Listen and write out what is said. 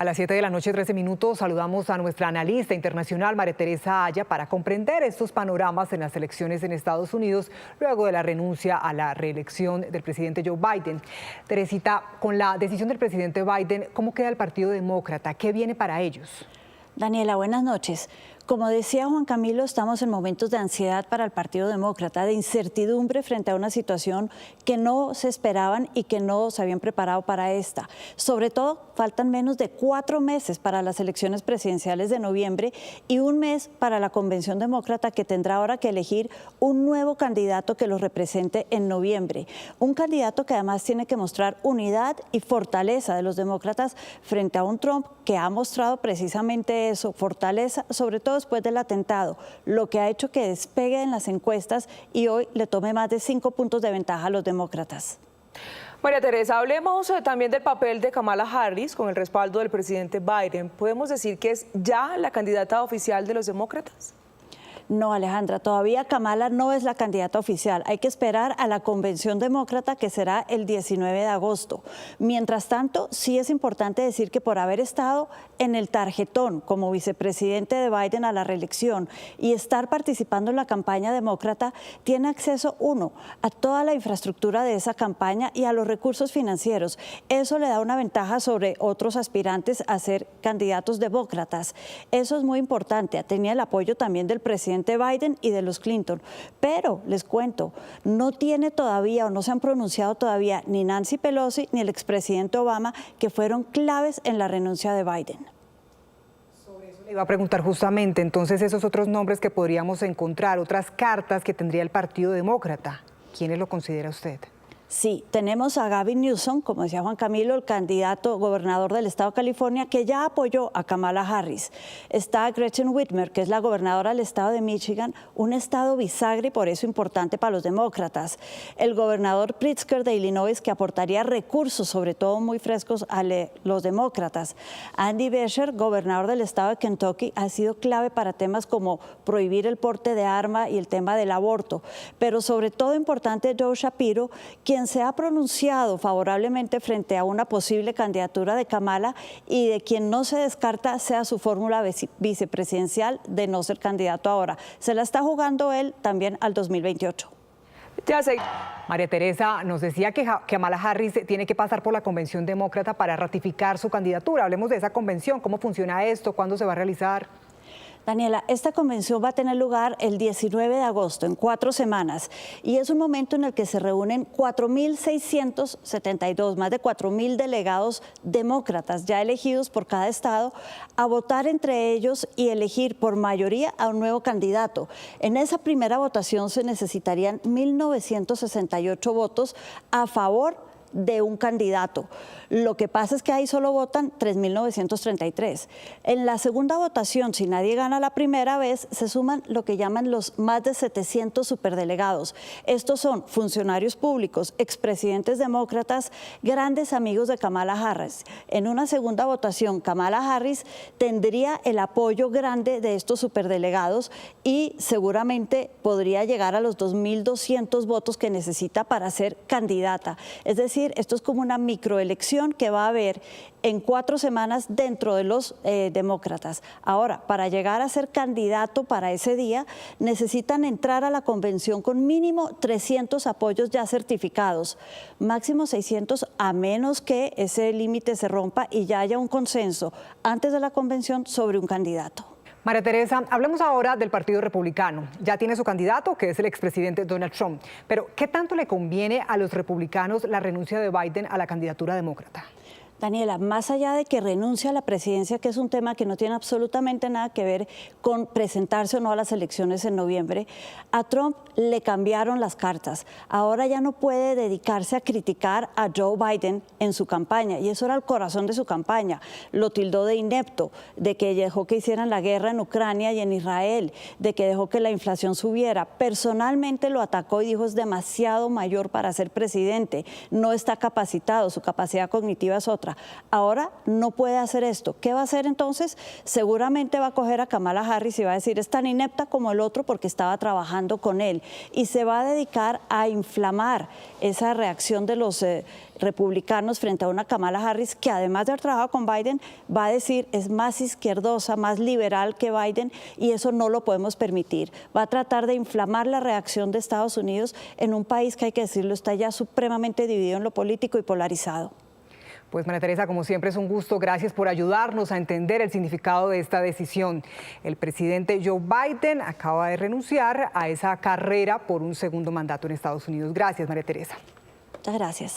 A las 7 de la noche, 13 minutos, saludamos a nuestra analista internacional, María Teresa Aya, para comprender estos panoramas en las elecciones en Estados Unidos, luego de la renuncia a la reelección del presidente Joe Biden. Teresita, con la decisión del presidente Biden, ¿cómo queda el Partido Demócrata? ¿Qué viene para ellos? Daniela, buenas noches. Como decía Juan Camilo, estamos en momentos de ansiedad para el Partido Demócrata, de incertidumbre frente a una situación que no se esperaban y que no se habían preparado para esta. Sobre todo, faltan menos de 4 meses para las elecciones presidenciales de noviembre y 1 mes para la Convención Demócrata, que tendrá ahora que elegir un nuevo candidato que los represente en noviembre. Un candidato que además tiene que mostrar unidad y fortaleza de los demócratas frente a un Trump que ha mostrado precisamente eso, fortaleza, sobre todo después del atentado, lo que ha hecho que despegue en las encuestas y hoy le tome más de 5 puntos de ventaja a los demócratas. María Teresa, hablemos también del papel de Kamala Harris con el respaldo del presidente Biden. ¿Podemos decir que es ya la candidata oficial de los demócratas? No, Alejandra, todavía Kamala no es la candidata oficial. Hay que esperar a la Convención Demócrata, que será el 19 de agosto. Mientras tanto, sí es importante decir que por haber estado en el tarjetón como vicepresidente de Biden a la reelección y estar participando en la campaña demócrata, tiene acceso, uno, a toda la infraestructura de esa campaña y a los recursos financieros. Eso le da una ventaja sobre otros aspirantes a ser candidatos demócratas. Eso es muy importante. Tenía el apoyo también del presidente Biden y de los Clinton, pero les cuento, no tiene todavía o no se han pronunciado todavía ni Nancy Pelosi ni el expresidente Obama, que fueron claves en la renuncia de Biden. Sobre eso le iba a preguntar justamente, entonces esos otros nombres que podríamos encontrar, otras cartas que tendría el Partido Demócrata, ¿quiénes lo considera usted? Sí, tenemos a Gavin Newsom, como decía Juan Camilo, el candidato gobernador del estado de California, que ya apoyó a Kamala Harris. Está Gretchen Whitmer, que es la gobernadora del estado de Michigan, un estado bisagra y por eso importante para los demócratas. El gobernador Pritzker de Illinois, que aportaría recursos, sobre todo muy frescos, a los demócratas. Andy Beshear, gobernador del estado de Kentucky, ha sido clave para temas como prohibir el porte de arma y el tema del aborto. Pero sobre todo importante, Joe Shapiro, quien se ha pronunciado favorablemente frente a una posible candidatura de Kamala y de quien no se descarta sea su fórmula vicepresidencial de no ser candidato ahora. Se la está jugando él también al 2028. Ya sé. María Teresa nos decía que Kamala Harris tiene que pasar por la Convención Demócrata para ratificar su candidatura. Hablemos de esa convención, cómo funciona esto, cuándo se va a realizar. Daniela, esta convención va a tener lugar el 19 de agosto, en 4 semanas, y es un momento en el que se reúnen 4.672, más de 4.000 delegados demócratas ya elegidos por cada estado, a votar entre ellos y elegir por mayoría a un nuevo candidato. En esa primera votación se necesitarían 1.968 votos a favor de un candidato. Lo que pasa es que ahí solo votan 3.933. En la segunda votación, si nadie gana la primera vez, se suman lo que llaman los más de 700 superdelegados. Estos son funcionarios públicos, expresidentes demócratas, grandes amigos de Kamala Harris. En una segunda votación, Kamala Harris tendría el apoyo grande de estos superdelegados y seguramente podría llegar a los 2.200 votos que necesita para ser candidata. Es decir, esto es como una microelección que va a haber en 4 semanas dentro de los demócratas. Ahora, para llegar a ser candidato para ese día, necesitan entrar a la convención con mínimo 300 apoyos ya certificados, máximo 600, a menos que ese límite se rompa y ya haya un consenso antes de la convención sobre un candidato. María Teresa, hablemos ahora del Partido Republicano. Ya tiene su candidato, que es el expresidente Donald Trump. Pero, ¿qué tanto le conviene a los republicanos la renuncia de Biden a la candidatura demócrata? Daniela, más allá de que renuncie a la presidencia, que es un tema que no tiene absolutamente nada que ver con presentarse o no a las elecciones en noviembre, a Trump le cambiaron las cartas. Ahora ya no puede dedicarse a criticar a Joe Biden en su campaña, y eso era el corazón de su campaña. Lo tildó de inepto, de que dejó que hicieran la guerra en Ucrania y en Israel, de que dejó que la inflación subiera. Personalmente lo atacó y dijo es demasiado mayor para ser presidente, no está capacitado, su capacidad cognitiva es otra. contra. Ahora no puede hacer esto. ¿Qué va a hacer entonces? Seguramente va a coger a Kamala Harris y va a decir, es tan inepta como el otro porque estaba trabajando con él. Y se va a dedicar a inflamar esa reacción de los republicanos frente a una Kamala Harris que, además de haber trabajado con Biden, va a decir es más izquierdosa, más liberal que Biden, y eso no lo podemos permitir. Va a tratar de inflamar la reacción de Estados Unidos en un país que, hay que decirlo, está ya supremamente dividido en lo político y polarizado. Pues María Teresa, como siempre es un gusto. Gracias por ayudarnos a entender el significado de esta decisión. El presidente Joe Biden acaba de renunciar a esa carrera por un segundo mandato en Estados Unidos. Gracias, María Teresa. Muchas gracias.